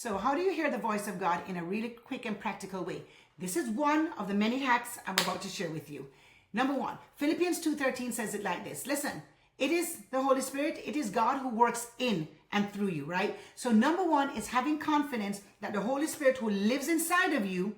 So how do you hear the voice of God in a really quick and practical way? This is one of the many hacks I'm about to share with you. Number one, Philippians 2:13 says it like this. Listen, it is the Holy Spirit, it is God who works in and through you, right? So number one is having confidence that the Holy Spirit who lives inside of you,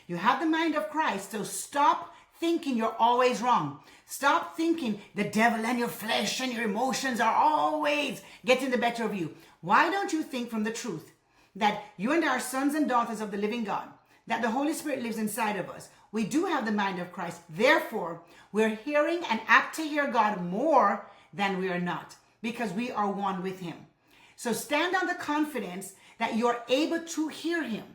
you have the mind of Christ. So stop thinking you're always wrong. Stop thinking the devil and your flesh and your emotions are always getting the better of you. Why don't you think from the truth that you and I are sons and daughters of the living God, that the Holy Spirit lives inside of us? We do have the mind of Christ. Therefore, we're hearing and apt to hear God more than we are not, because we are one with him. So stand on the confidence that you're able to hear him.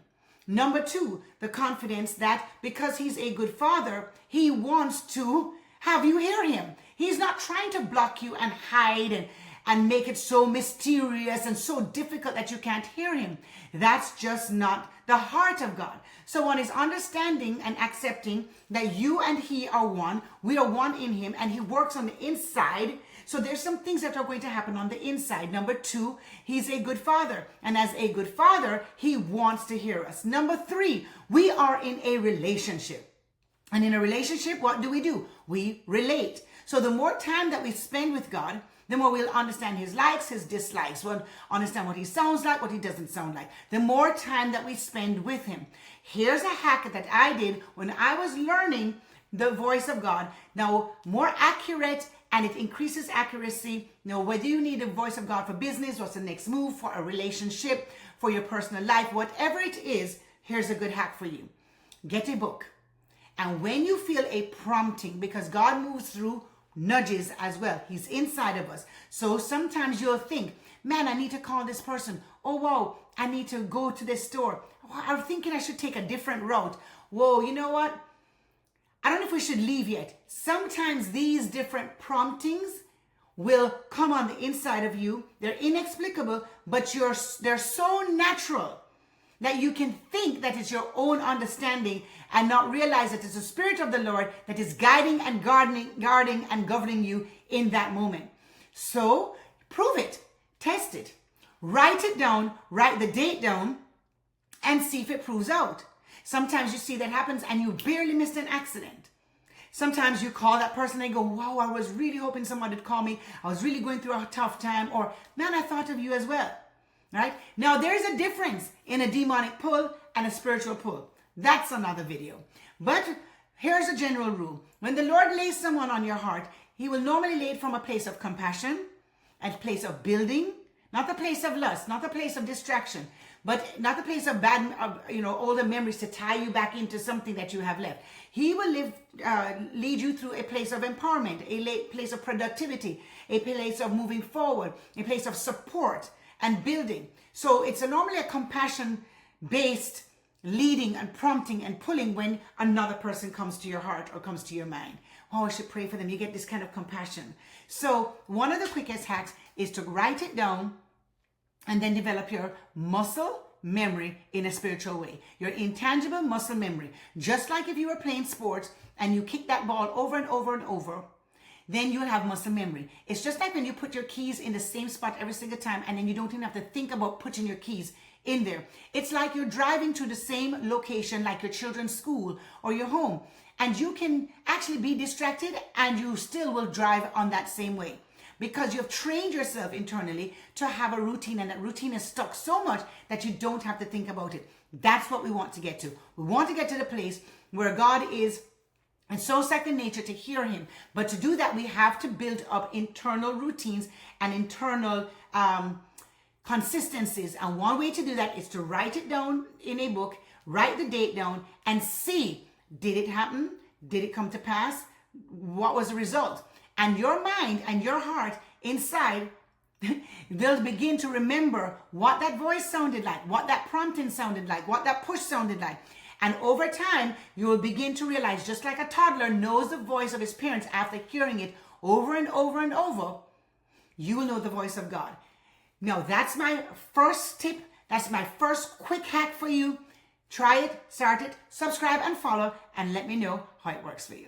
Number two, the confidence that because he's a good father, he wants to have you hear him. He's not trying to block you and hide and make it so mysterious and so difficult that you can't hear him. That's just not the heart of God. So one is understanding and accepting that you and he are one. We are one in him, and he works on the inside. So there's some things that are going to happen on the inside. Number two, he's a good father. And as a good father, he wants to hear us. Number three, we are in a relationship. And in a relationship, what do? We relate. So the more time that we spend with God, the more we'll understand his likes, his dislikes. We'll understand what he sounds like, what he doesn't sound like. The more time that we spend with him. Here's a hack that I did when I was learning the voice of God. Now, more accurate, and it increases accuracy. Now, whether you need a voice of God for business, what's the next move, for a relationship, for your personal life, whatever it is, here's a good hack for you. Get a book. And when you feel a prompting, because God moves through nudges as well. He's inside of us. So sometimes you'll think, man, I need to call this person. Oh, wow, I need to go to this store. Oh, I'm thinking I should take a different route. Whoa, you know what? I don't know if we should leave yet. Sometimes these different promptings will come on the inside of you. They're inexplicable, but they're so natural that you can think that it's your own understanding and not realize that it's the Spirit of the Lord that is guiding and guarding and governing you in that moment. So prove it, test it, write it down, write the date down, and see if it proves out. Sometimes you see that happens and you barely missed an accident. Sometimes you call that person and go, wow, I was really hoping someone would call me. I was really going through a tough time. Or, man, I thought of you as well. Right? Now, there's a difference in a demonic pull and a spiritual pull. That's another video. But here's a general rule. When the Lord lays someone on your heart, he will normally lay it from a place of compassion, a place of building, not the place of lust, not the place of distraction, but not the place of bad, older memories to tie you back into something that you have left. He will lead you through a place of empowerment, a place of productivity, a place of moving forward, a place of support and building. So it's normally a compassion-based leading and prompting and pulling when another person comes to your heart or comes to your mind. Oh, I should pray for them. You get this kind of compassion. So one of the quickest hacks is to write it down and then develop your muscle memory in a spiritual way. Your intangible muscle memory. Just like if you were playing sports and you kick that ball over and over and over, then you'll have muscle memory. It's just like when you put your keys in the same spot every single time and then you don't even have to think about putting your keys in there. It's like you're driving to the same location like your children's school or your home, and you can actually be distracted and you still will drive on that same way because you've trained yourself internally to have a routine, and that routine is stuck so much that you don't have to think about it. That's what we want to get to. We want to get to the place where God is, and so second nature to hear him. But to do that, we have to build up internal routines and internal consistencies. And one way to do that is to write it down in a book, write the date down, and see, did it happen? Did it come to pass? What was the result? And your mind and your heart inside, they'll begin to remember what that voice sounded like, what that prompting sounded like, what that push sounded like. And over time, you will begin to realize, just like a toddler knows the voice of his parents after hearing it over and over and over, you will know the voice of God. Now, that's my first tip. That's my first quick hack for you. Try it, start it, subscribe and follow, and let me know how it works for you.